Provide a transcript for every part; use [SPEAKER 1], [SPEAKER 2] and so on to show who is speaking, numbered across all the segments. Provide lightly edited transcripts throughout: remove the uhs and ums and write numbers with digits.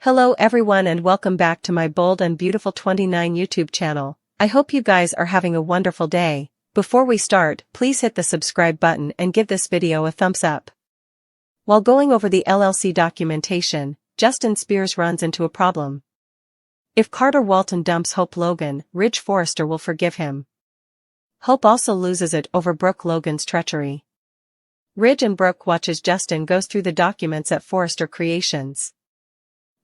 [SPEAKER 1] Hello everyone and welcome back to my Bold and Beautiful 29 YouTube channel. I hope you guys are having a wonderful day. Before we start, please hit the subscribe button and give this video a thumbs up. While going over the LLC documentation, Justin Spears runs into a problem. If Carter Walton dumps Hope Logan, Ridge Forrester will forgive him. Hope also loses it over Brooke Logan's treachery. Ridge and Brooke watch as Justin goes through the documents at Forrester Creations.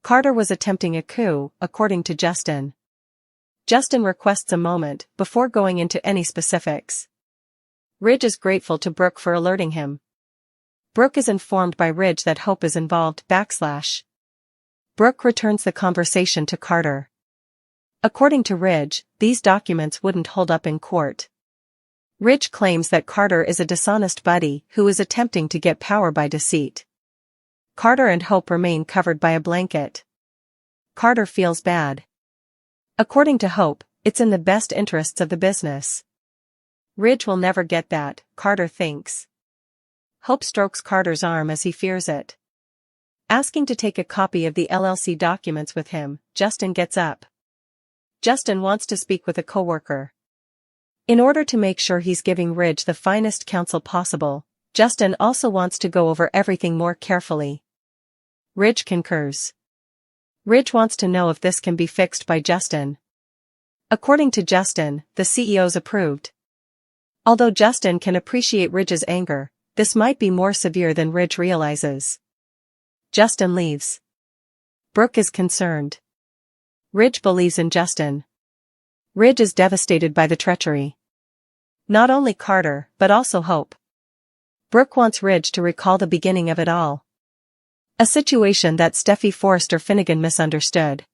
[SPEAKER 1] Carter was attempting a coup, according to Justin. Justin requests a moment before going into any specifics. Ridge is grateful to Brooke for alerting him. Brooke is informed by Ridge that Hope is involved. Brooke returns the conversation to Carter. According to Ridge, these documents wouldn't hold up in court. Ridge claims that Carter is a dishonest buddy who is attempting to get power by deceit. Carter and Hope remain covered by a blanket. Carter feels bad. According to Hope, it's in the best interests of the business. Ridge will never get that, Carter thinks. Hope strokes Carter's arm as he fears it. Asking to take a copy of the LLC documents with him, Justin gets up. Justin wants to speak with a coworker. In order to make sure he's giving Ridge the finest counsel possible, Justin also wants to go over everything more carefully. Ridge concurs. Ridge wants to know if this can be fixed by Justin. According to Justin, the CEO's approved. Although Justin can appreciate Ridge's anger, this might be more severe than Ridge realizes. Justin leaves. Brooke is concerned. Ridge believes in Justin. Ridge is devastated by the treachery. Not only Carter, but also Hope. Brooke wants Ridge to recall the beginning of it all. A situation that Steffi Forrester Finnegan misunderstood.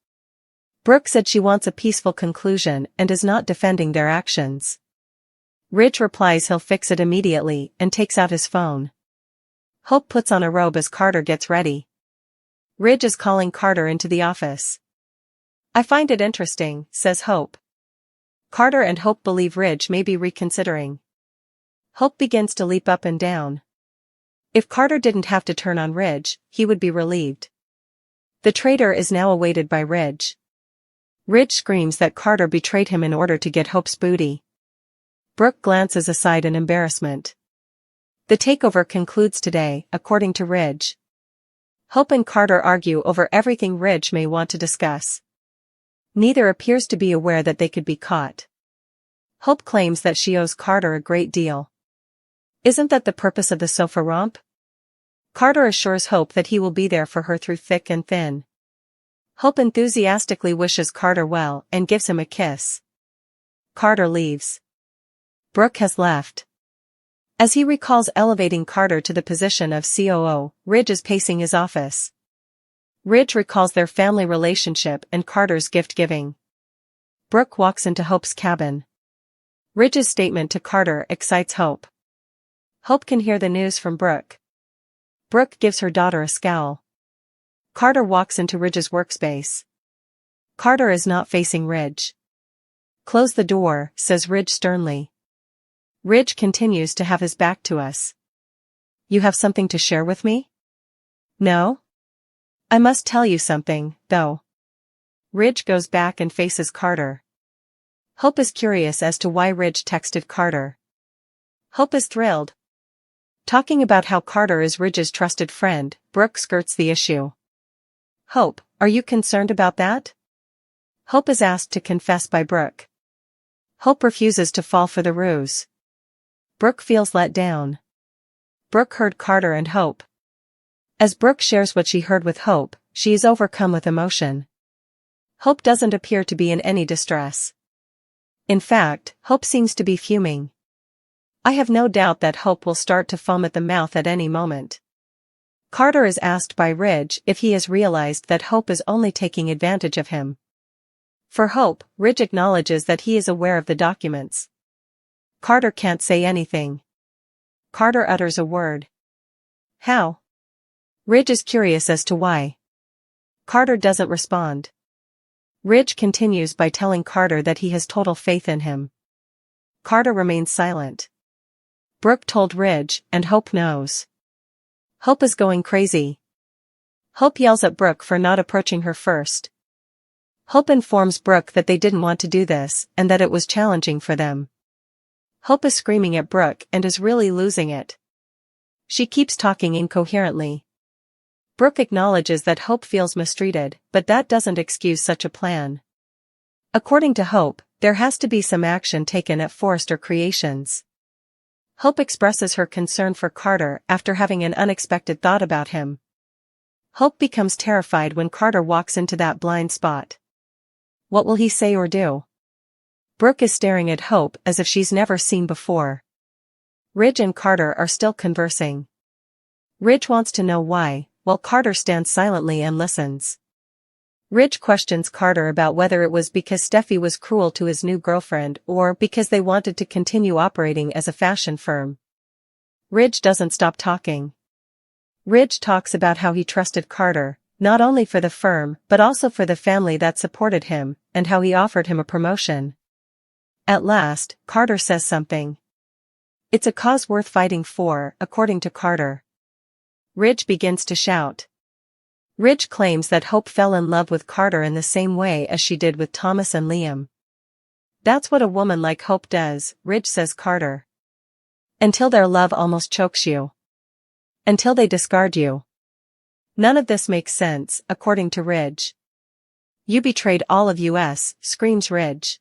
[SPEAKER 1] Brooke said she wants a peaceful conclusion and is not defending their actions. Ridge replies he'll fix it immediately and takes out his phone. Hope puts on a robe as Carter gets ready. Ridge is calling Carter into the office. "I find it interesting," says Hope. Carter and Hope believe Ridge may be reconsidering. Hope begins to leap up and down. If Carter didn't have to turn on Ridge, he would be relieved. The traitor is now awaited by Ridge. Ridge screams that Carter betrayed him in order to get Hope's booty. Brooke glances aside in embarrassment. The takeover concludes today, according to Ridge. Hope and Carter argue over everything Ridge may want to discuss. Neither appears to be aware that they could be caught. Hope claims that she owes Carter a great deal. Isn't that the purpose of the sofa romp? Carter assures Hope that he will be there for her through thick and thin. Hope enthusiastically wishes Carter well and gives him a kiss. Carter leaves. Brooke has left. As he recalls elevating Carter to the position of COO, Ridge is pacing his office. Ridge recalls their family relationship and Carter's gift-giving. Brooke walks into Hope's cabin. Ridge's statement to Carter excites Hope. Hope can hear the news from Brooke. Brooke gives her daughter a scowl. Carter walks into Ridge's workspace. Carter is not facing Ridge. "Close the door," says Ridge sternly. Ridge continues to have his back to us. "You have something to share with me?" "No? I must tell you something, though." Ridge goes back and faces Carter. Hope is curious as to why Ridge texted Carter. Hope is thrilled. Talking about how Carter is Ridge's trusted friend, Brooke skirts the issue. "Hope, are you concerned about that?" Hope is asked to confess by Brooke. Hope refuses to fall for the ruse. Brooke feels let down. Brooke heard Carter and Hope. As Brooke shares what she heard with Hope, she is overcome with emotion. Hope doesn't appear to be in any distress. In fact, Hope seems to be fuming. I have no doubt that Hope will start to foam at the mouth at any moment. Carter is asked by Ridge if he has realized that Hope is only taking advantage of him. For Hope, Ridge acknowledges that he is aware of the documents. Carter can't say anything. Carter utters a word. "How?" Ridge is curious as to why. Carter doesn't respond. Ridge continues by telling Carter that he has total faith in him. Carter remains silent. Brooke told Ridge, and Hope knows. Hope is going crazy. Hope yells at Brooke for not approaching her first. Hope informs Brooke that they didn't want to do this and that it was challenging for them. Hope is screaming at Brooke and is really losing it. She keeps talking incoherently. Brooke acknowledges that Hope feels mistreated, but that doesn't excuse such a plan. According to Hope, there has to be some action taken at Forrester Creations. Hope expresses her concern for Carter after having an unexpected thought about him. Hope becomes terrified when Carter walks into that blind spot. What will he say or do? Brooke is staring at Hope as if she's never seen before. Ridge and Carter are still conversing. Ridge wants to know why, while Carter stands silently and listens. Ridge questions Carter about whether it was because Steffi was cruel to his new girlfriend or because they wanted to continue operating as a fashion firm. Ridge doesn't stop talking. Ridge talks about how he trusted Carter, not only for the firm but also for the family that supported him, and how he offered him a promotion. At last, Carter says something. It's a cause worth fighting for, according to Carter. Ridge begins to shout. Ridge claims that Hope fell in love with Carter in the same way as she did with Thomas and Liam. That's what a woman like Hope does, Ridge says Carter. Until their love almost chokes you. Until they discard you. None of this makes sense, according to Ridge. You betrayed all of us, screams Ridge.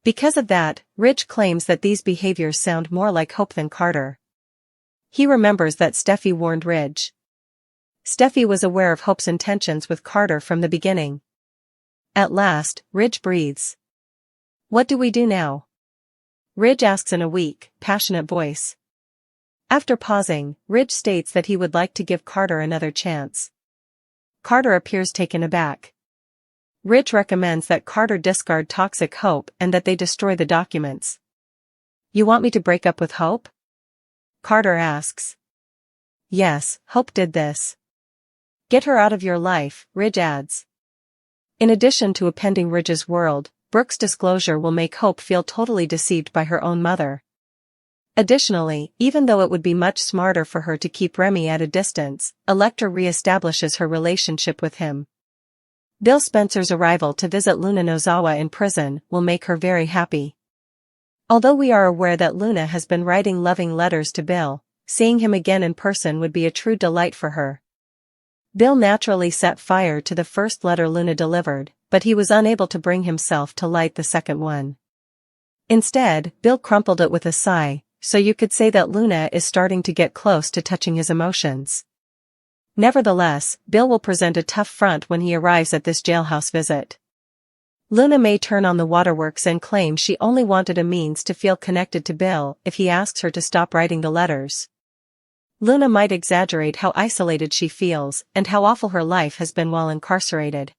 [SPEAKER 1] Because of that, Ridge claims that these behaviors sound more like Hope than Carter. He remembers that Steffi warned Ridge. Steffi was aware of Hope's intentions with Carter from the beginning. At last, Ridge breathes. What do we do now? Ridge asks in a weak, passionate voice. After pausing, Ridge states that he would like to give Carter another chance. Carter appears taken aback. Ridge recommends that Carter discard toxic Hope and that they destroy the documents. You want me to break up with Hope? Carter asks. Yes, Hope did this. Get her out of your life, Ridge adds. In addition to appending Ridge's world, Brooke's disclosure will make Hope feel totally deceived by her own mother. Additionally, even though it would be much smarter for her to keep Remy at a distance, Electra reestablishes her relationship with him. Bill Spencer's arrival to visit Luna Nozawa in prison will make her very happy. Although we are aware that Luna has been writing loving letters to Bill, seeing him again in person would be a true delight for her. Bill naturally set fire to the first letter Luna delivered, but he was unable to bring himself to light the second one. Instead, Bill crumpled it with a sigh, so you could say that Luna is starting to get close to touching his emotions. Nevertheless, Bill will present a tough front when he arrives at this jailhouse visit. Luna may turn on the waterworks and claim she only wanted a means to feel connected to Bill if he asks her to stop writing the letters. Luna might exaggerate how isolated she feels and how awful her life has been while incarcerated.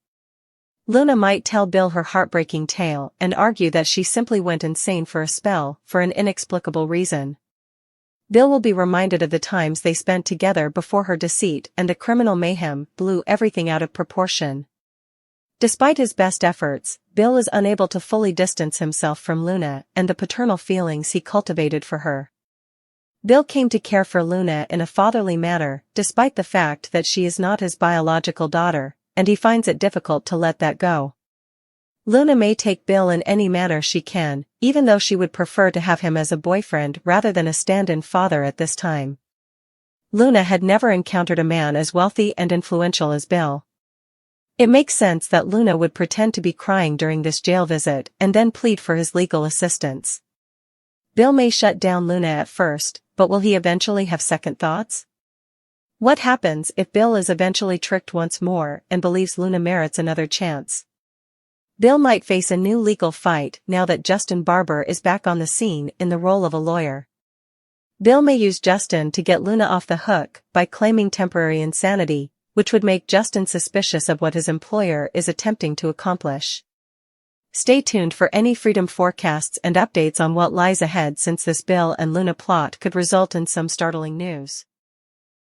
[SPEAKER 1] Luna might tell Bill her heartbreaking tale and argue that she simply went insane for a spell for an inexplicable reason. Bill will be reminded of the times they spent together before her deceit and the criminal mayhem blew everything out of proportion. Despite his best efforts, Bill is unable to fully distance himself from Luna and the paternal feelings he cultivated for her. Bill came to care for Luna in a fatherly manner, despite the fact that she is not his biological daughter, and he finds it difficult to let that go. Luna may take Bill in any manner she can, even though she would prefer to have him as a boyfriend rather than a stand-in father at this time. Luna had never encountered a man as wealthy and influential as Bill. It makes sense that Luna would pretend to be crying during this jail visit and then plead for his legal assistance. Bill may shut down Luna at first, but will he eventually have second thoughts? What happens if Bill is eventually tricked once more and believes Luna merits another chance? Bill might face a new legal fight now that Justin Barber is back on the scene in the role of a lawyer. Bill may use Justin to get Luna off the hook by claiming temporary insanity, which would make Justin suspicious of what his employer is attempting to accomplish. Stay tuned for any Freedom forecasts and updates on what lies ahead, since this Bill and Luna plot could result in some startling news.